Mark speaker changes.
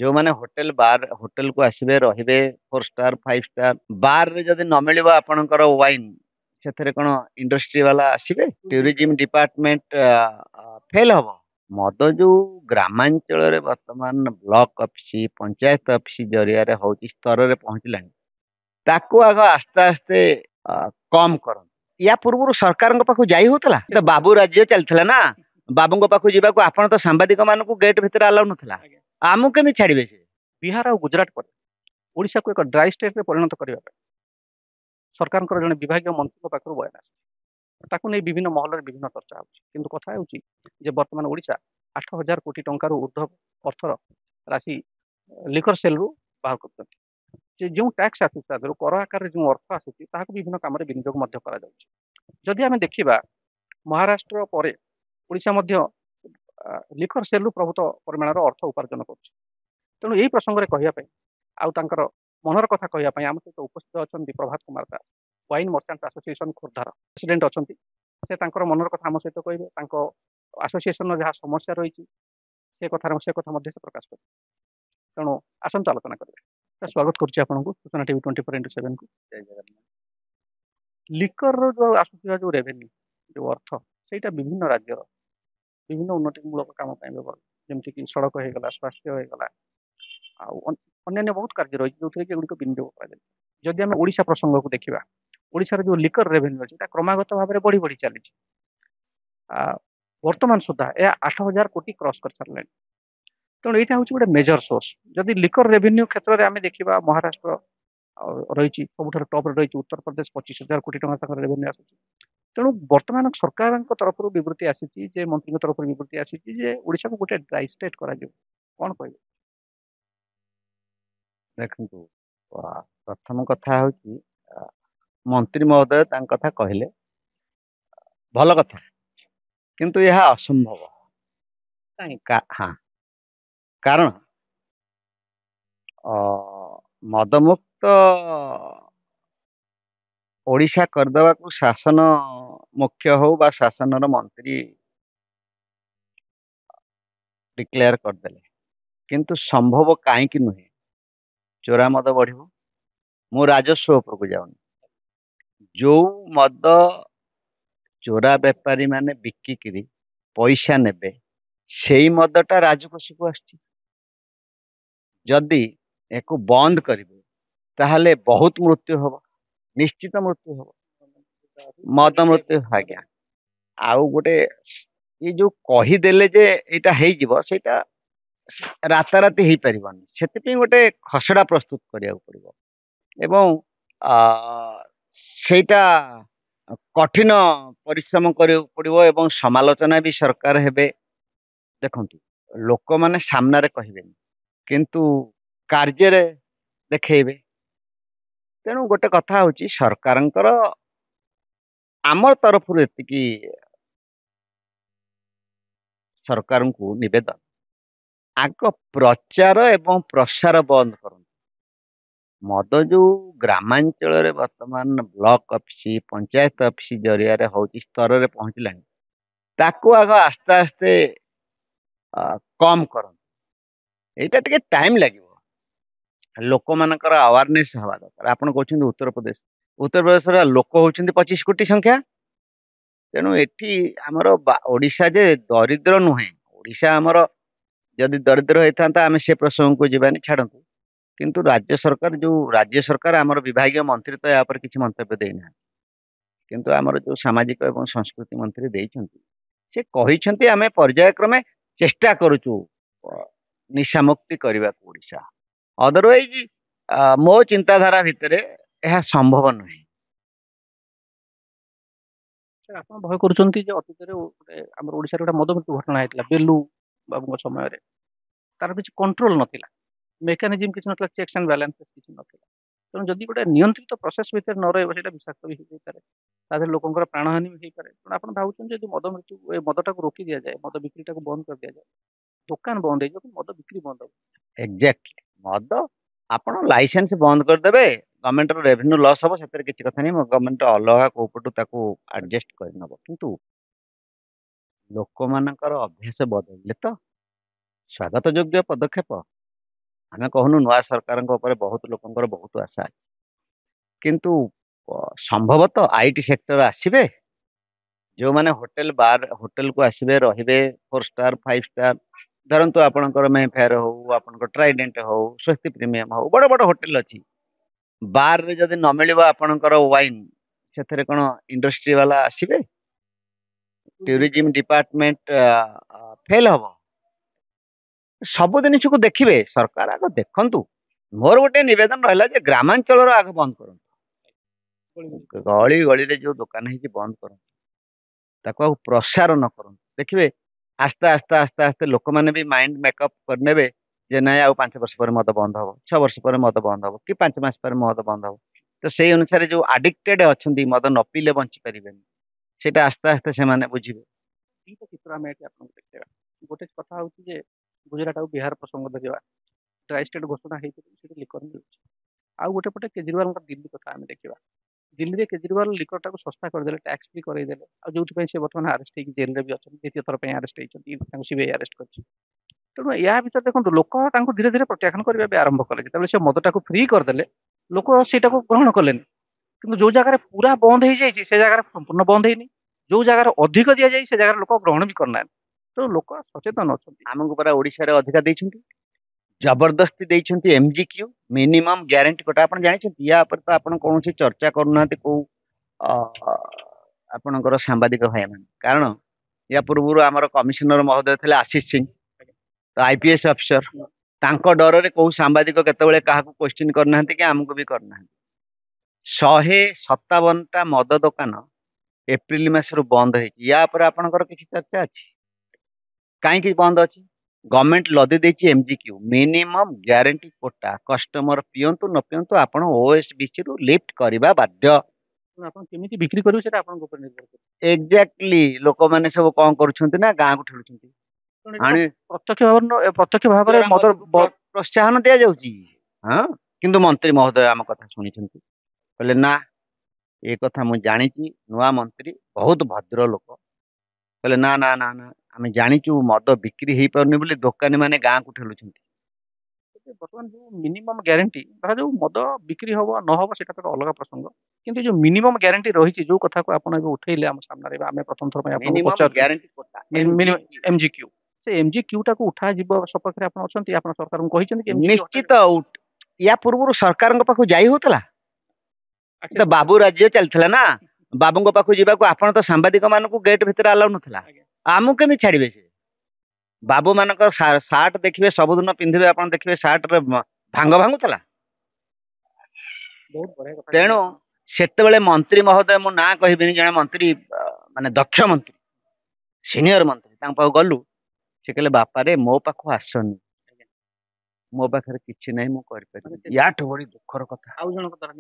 Speaker 1: जो माने hotel bar hotel को आसबे रहिबे 4 स्टार 5 स्टार बार रे जदी न मिलिबो आपनकर वाइन सेथरे कोन इंडस्ट्री वाला आसीबे टूरिज्म डिपार्टमेंट फेल हबो मद जो ग्रामांचल रे वर्तमान ब्लॉक ऑफिस पंचायत ऑफिस जरिया रे होची स्तर रे पहुंचलानी ताको आग आस्ते आस्ते कम करन या पूर्व सरकार पाखु जाई होतला तो बाबू राज्य चलथिला ना बाबूଙ୍କ पाखु जीवाको आपण तो सांबादिक मानकु गेट भितर अलाउ नथला आमु केमि छाड़िबे से
Speaker 2: बिहार और गुजरात पर ओडिशा को एक ड्राई स्टेट में परिणत करने सरकार जड़े विभाग मंत्री पाखर बयान आसी विभिन्न महल विभिन्न चर्चा हो कथा हो बर्तमान ओडिशा 8,000 कोटी टंकार ऊर्ध्व अर्थर राशि लिकर सेल रु बाहर कर जो टैक्स आसूँ कर आकार जो अर्थ आसूँ विभिन्न काम विनियोग जदि आम देखा महाराष्ट्र पर ओडिशा लिकर सेल रु प्रभुत परिमाण अर्थ उपार्जन कर तेणु यही प्रसंग में कहवाई आउर मनर कथा कहवाई आम सहित उपस्थित अच्छा Prabhat Kumar Das wine merchant association खोर्धार president अच्छा से मनर कथा आम सहित कहे आसोसिएशन जहाँ समस्या रही से कथा से प्रकाश कर तेणु आसतु आलोचना करेंगे स्वागत करुच्ची आपको सूचना टीवी 24x7 को लिकर जो आसुवा जो रेवेन्यू जो अर्थ से विभिन्न राज्य विभिन्न उन्नतिमूलक काम जमीक सड़क हो गला स्वास्थ्य हो गला अन्य बहुत कार्य रही जो कि विनियोग जदि आम ओडिशा प्रसंग को देखा ओडिशार जो लिकर रेवेन्यू अच्छी क्रमागत भाव में बढ़ी बढ़ी चली वर्तमान सुधा यह 8,000 कोटी क्रॉस कर सारे तेणु यहाँ हूँ गोटे मेजर सोर्स जदि लिकर रेवेन्यू क्षेत्र में आम देखा महाराष्ट्र रही सब टप रही उत्तर प्रदेश 25,000 कोटी टका रेवेन्यू आस तेणु बर्तमान सरकार तरफ बृत्ति आसी मंत्री तरफ बृत्ति आसी ओडिशा को गोटे ड्राई स्टेट कौन कह
Speaker 1: देखु प्रथम कथा हूँ मंत्री महोदय कथा कहले भल कथा किंतु यह असंभव हाँ कारण मदमुक्त ओडिशा करदवा को शासन मुख्य हो बा शासन मंत्री डिक्लेयर करदेले किंतु संभव कहीं नुहे चोरा मद बढ़ मु राजस्व उपर को जाऊनी जो मद चोरा बेपारी माने बिकिकी पैसा नेबे से मदटा राजकोष को आदि एक बंद करेंगे ताहले बहुत मृत्यु हम निश्चित मृत्यु हम मद मृत्यु आज्ञा आउ गोटे ये जो कहीदेले जे यहाँ होटा राताराति हो पारनि से गोटे खसड़ा प्रस्तुत करिया पड़ो एवं सेटा कठिन परिश्रम करिया पड़ो एवं समालोचना भी सरकार हेबे देखु लोक माने सामने कहबेनी किंतु कार्य देखेबे तेणु गोटे कथा हूँ सरकार आम तरफ एति सरकार को निवेदन आग प्रचार एवं प्रसार बंद कर मद जो ग्रामांचल रे वर्तमान ब्लॉक ऑफिस पंचायत ऑफिस जरिया रे होची स्तर रे पहुंचलानी ताको आग आस्ते आस्ते कम कर एटा टिके टाइम लगे लोक मानकर अवेयरनेस हवा दरकार आपण कहउछन उत्तर प्रदेश रा लोक होउछन 25 कोटी संख्या तेणु एठी हमर ओडिशा जे दरिद्र नुहे ओडिशा हमर जदि दरिद्र होता आम से प्रसंग को जीवानी छाड़ू किंतु राज्य सरकार आमर विभाग मंत्री तो यहाँ पर किसी मंतव्य देना किंतु आमर जो सामाजिक एवं संस्कृति मंत्री देइछंती से कहिछंती आमे पर्यायक्रमे चेष्टा करूचु निशा मुक्ति करने को ओडिशा अदरवाइज मो चिंताधारा भितर यह संभव नुहे
Speaker 2: आप भय कर अतीत गोटे मद मृत्यु घटना होता बेलू बाबू समय तार किसी कंट्रोल नाला मेकानिजम किसी ना चेक्स एंड बैलेंसेस किसी ना तेणु जदि गोटे नियंत्रित प्रोसेस भितर न रही विषाक्त भी हो पारे लोकर प्राणहानि भी हो पारे तेणु आप भावुँ मद मृत्यु मदटा को रोकी दि जाए मद बिक्रीटा को बंद कर दि जाए दुकान बंद हो मद बिक्री बंद हो
Speaker 1: एक्जाक्टली मद आपण लाइसेंस बंद करदे गवर्नमेंट रेवेन्यू लॉस हम से किसी कथा नहीं गवर्नमेंट अलग कोपटू एडजस्ट करनब किंतु लोक मानकर अभ्यास बदलले तो स्वागत योग्य पदक्षेप ଆମେ କହୁନୁ ନୂଆ ସରକାରଙ୍କ ଉପରେ ବହୁତ ଲୋକଙ୍କର ବହୁତ ଆଶା ଅଛି କିନ୍ତୁ ସମ୍ଭବତଃ ଆଇଟି ସେକ୍ଟର ଆସିବେ ଯୋଉମାନେ ହୋଟେଲକୁ ଆସିବେ ରହିବେ 4 ଷ୍ଟାର 5 ଷ୍ଟାର ଧରନ୍ତୁ ଆପଣଙ୍କର ମେଫେୟାର ହଉ ଆପଣଙ୍କର ଟ୍ରାଇଡେଣ୍ଟ ହଉ ସ୍ୱସ୍ତି ପ୍ରିମିୟମ ହଉ ବଡ ବଡ ହୋଟେଲ ଅଛି ବାରରେ ଯଦି ନ ମିଳିବ ଆପଣଙ୍କର ୱାଇନ ସେଥିରେ କଣ ଇଣ୍ଡଷ୍ଟ୍ରି ବାଲା ଆସିବେ ଟୁରିଜିମ ଡିପାର୍ଟମେଣ୍ଟ ଫେଲ ହବ ସବୁ ଜିନିଷକୁ ଦେଖିବେ ସରକାର ଆଗ ଦେଖନ୍ତୁ ମୋର ଗୋଟେ ନିବେଦନ ରହିଲା ଯେ ଗ୍ରାମାଞ୍ଚଳର ଆଗ ବନ୍ଦ କରନ୍ତୁ ଗଳି ଗଳିରେ ଯୋଉ ଦୋକାନ ହେଇଛି ବନ୍ଦ କରନ୍ତୁ ତାକୁ ଆଉ ପ୍ରସାର ନ କରନ୍ତୁ ଦେଖିବେ ଆସ୍ତେ ଆସ୍ତେ ଆସ୍ତେ ଆସ୍ତେ ଲୋକମାନେ ବି ମାଇଣ୍ଡ ମେକଅପ୍ କରିନେବେ ଯେ ନାଇଁ ଆଉ 5 ବର୍ଷ ପରେ ମଦ ବନ୍ଦ ହବ 6 ବର୍ଷ ପରେ ମଦ ବନ୍ଦ ହବ କି 5 ମାସ ପରେ ମଦ ବନ୍ଦ ହବ ତ ସେଇ ଅନୁସାରେ ଯୋଉ ଆଡିକ୍ଟେଡ ଅଛନ୍ତି ମଦ ନ ପିଇଲେ ବଞ୍ଚି ପାରିବେନି ସେଇଟା ଆସ୍ତେ ଆସ୍ତେ ସେମାନେ ବୁଝିବେ
Speaker 2: ଦିଟା ଚିତ୍ର ଆମେ ଏଠି ଆପଣଙ୍କୁ ଦେଖେଇବା ଗୋଟେ କଥା ହଉଛି ଯେ ଗୁଜରାଟ ଆଉ ବିହାର ପ୍ରସଙ୍ଗ ଧରିବା ଡ୍ରାଇ ଷ୍ଟେଟ୍ ଘୋଷଣା ହେଇଥିବ ସେଠି ଲିକର ମିଳୁଛି ଆଉ ଗୋଟେ ପଟେ କେଜରିୱାଲଙ୍କ ଦିଲ୍ଲୀ କଥା ଆମେ ଦେଖିବା ଦିଲ୍ଲୀରେ କେଜରିୱାଲ ଲିକରଟାକୁ ଶସ୍ତା କରିଦେଲେ ଟ୍ୟାକ୍ସ ଫ୍ରି କରେଇଦେଲେ ଆଉ ଯୋଉଥିପାଇଁ ସେ ବର୍ତ୍ତମାନ ଆରେଷ୍ଟ ହେଇକି ଜେଲରେ ବି ଅଛନ୍ତି ଦ୍ୱିତୀୟ ଥର ପାଇଁ ଆରେଷ୍ଟ ହେଇଛନ୍ତି ତାଙ୍କୁ ସିବିଆଇ ଆରେଷ୍ଟ କରିଛି ତେଣୁ ୟା ଭିତରେ ଦେଖନ୍ତୁ ଲୋକ ତାଙ୍କୁ ଧୀରେ ଧୀରେ ପ୍ରତ୍ୟାଖ୍ୟାନ କରିବା ବି ଆରମ୍ଭ କଲେ ଯେତେବେଳେ ସେ ମଦଟାକୁ ଫ୍ରି କରିଦେଲେ ଲୋକ ସେଇଟାକୁ ଗ୍ରହଣ କଲେନି କିନ୍ତୁ ଯୋଉ ଜାଗାରେ ପୁରା ବନ୍ଦ ହେଇଯାଇଛି ସେ ଜାଗାରେ ସମ୍ପୂର୍ଣ୍ଣ ବନ୍ଦ ହେଇନି ଯୋଉ ଜାଗାରେ ଅଧିକ ଦିଆଯାଇଛି ସେ ଜାଗାରେ ଲୋକ ଗ୍ରହଣ ବି କରୁନାହାନ୍ତି ତେଣୁ ଲୋକ ସଚେତନ ଅଛନ୍ତି
Speaker 1: ଆମକୁ ପରା ଓଡିଶାରେ ଅଧିକା ଦେଇଛନ୍ତି ଜବରଦସ୍ତି ଦେଇଛନ୍ତି MGQ ମିନିମମ୍ ଗ୍ୟାରେଣ୍ଟି କୋଟା ଆପଣ ଜାଣିଛନ୍ତି ୟା ଉପରେ ତ ଆପଣ କୌଣସି ଚର୍ଚ୍ଚା କରୁନାହାନ୍ତି କୋଉ ଅ, ଆପଣଙ୍କର ସାମ୍ବାଦିକ ଭାଇମାନେ କାରଣ ୟା ପୂର୍ବରୁ ଆମର କମିଶନର ମହୋଦୟ ଥିଲେ ଆଶିଷ ସିଂ ତ IPS ଅଫିସର ତାଙ୍କ ଡରରେ କୋଉ ସାମ୍ବାଦିକ କେତେବେଳେ କାହାକୁ କ୍ୱେଶ୍ଚିନ୍ କରିନାହାନ୍ତି କି ଆମକୁ ବି କରିନାହାନ୍ତି 157ଟା ମଦ ଦୋକାନ ଏପ୍ରିଲ ମାସରୁ ବନ୍ଦ ହେଇଛି ୟା ଉପରେ ଆପଣଙ୍କର କିଛି ଚର୍ଚ୍ଚା ଅଛି କାହିଁକି ବନ୍ଦ ଅଛି ଗଭର୍ଣ୍ଣମେଣ୍ଟ ଲଦି ଦେଇଛି MGQ minimum guarantee quota customer ପିଅନ୍ତୁ ନ ପିଅନ୍ତୁ ଆପଣ OSBC ରୁ ଲିଫ୍ଟ କରିବା ବାଧ୍ୟ
Speaker 2: ତେଣୁ ଆପଣ କେମିତି ବିକ୍ରି କରିବେ ସେଟା ଆପଣଙ୍କ ଉପରେ ନିର୍ଭର କରେ
Speaker 1: ଏକ୍ଜାକ୍ଟଲି ଲୋକମାନେ ସବୁ କଣ କରୁଛନ୍ତି ନା ଗାଁକୁ ଠେଲୁଛନ୍ତି
Speaker 2: ତେଣୁ ଏଇଟା
Speaker 1: ଆଣି
Speaker 2: ପ୍ରତ୍ୟକ୍ଷ ଭାବରେ ମଦ
Speaker 1: ପ୍ରୋତ୍ସାହନ ଦିଆଯାଉଛି ହଁ କିନ୍ତୁ ମନ୍ତ୍ରୀ ମହୋଦୟ ଆମ କଥା ଶୁଣିଛନ୍ତି କହିଲେ ନା ଏ କଥା ମୁଁ ଜାଣିଛି ନୂଆ ମନ୍ତ୍ରୀ ବହୁତ ଭଦ୍ର ଲୋକ କହିଲେ ନା ନା ନା ନା ଆମେ ଜାଣିଛୁ ମଦ ବିକ୍ରି ହେଇପାରୁନି ବୋଲି ଦୋକାନୀ ମାନେ ଗାଁକୁ ଠେଲୁଛନ୍ତି
Speaker 2: ବର୍ତ୍ତମାନ ଯୋଉ ମିନିମମ୍ ଗ୍ୟାରେଣ୍ଟି ଧରାଯାଉ ମଦ ବିକ୍ରି ହବ ନ ହବ ସେଟା ତ ଅଲଗା ପ୍ରସଙ୍ଗ କିନ୍ତୁ ଯୋଉ ମିନିମମ୍ ଗ୍ୟାରେଣ୍ଟି ରହିଛି ଯୋଉ କଥାକୁ ଆପଣ ଏବେ ଉଠେଇଲେ ଆମ ସାମ୍ନାରେ ବା ଆମେ ପ୍ରଥମ ଥର ପାଇଁ ଆପଣଙ୍କୁ
Speaker 1: ମିନିମମ୍
Speaker 2: ପଚାରୁଛୁ
Speaker 1: ଗ୍ୟାରେଣ୍ଟି କୋଟା
Speaker 2: MGQ ସେ MGQ ଟାକୁ ଉଠାଯିବ ସପକ୍ଷରେ ଆପଣ ଅଛନ୍ତି ଆପଣ ସରକାରଙ୍କୁ କହିଛନ୍ତି କି MGQ
Speaker 1: ନିଶ୍ଚିତ ୟା ପୂର୍ବରୁ ସରକାରଙ୍କ ପାଖକୁ ଯାଇ ହଉଥିଲା ତ
Speaker 2: ହଟାଇବେ?
Speaker 1: ବାବୁ ରାଜ୍ୟ ଚାଲିଥିଲା ନା ବାବୁଙ୍କ ପାଖକୁ ଯିବାକୁ ଆପଣ ତ ସାମ୍ବାଦିକ ମାନଙ୍କୁ ଗେଟ୍ ଭିତରେ ଆଲାଉ ନଥିଲା
Speaker 2: ଆଜ୍ଞା।
Speaker 1: ଆମକୁ କେମିତି ଛାଡିବେ ସେ ବାବୁ ମାନଙ୍କର ସାର୍ଟ ଦେଖିବେ ସବୁଦିନ ପିନ୍ଧିବେ ଆପଣ ଦେଖିବେ ସାର୍ଟରେ ଭାଙ୍ଗ ଭାଙ୍ଗୁଥିଲା
Speaker 2: ବହୁତ ବଢିଆ କଥା
Speaker 1: ତେଣୁ
Speaker 2: କହିଲେ ଆପଣ।
Speaker 1: ସେତେବେଳେ ମନ୍ତ୍ରୀ ମହୋଦୟ ମୁଁ ନାଁ କହିବିନି ଜଣେ ମନ୍ତ୍ରୀ ମାନେ ଦକ୍ଷ ମନ୍ତ୍ରୀ ସିନିୟର ମନ୍ତ୍ରୀ ତାଙ୍କ ପାଖକୁ ଗଲୁ ସେ କହିଲେ ବାପାରେ ମୋ ପାଖକୁ ଆସନି ମୋ ପାଖରେ କିଛି ନାହିଁ ମୁଁ କରିପାରିବି ୟାଠୁ ବଡି ଦୁଃଖର କଥା
Speaker 2: ଆଉ ଜଣଙ୍କ ଦ୍ୱାରା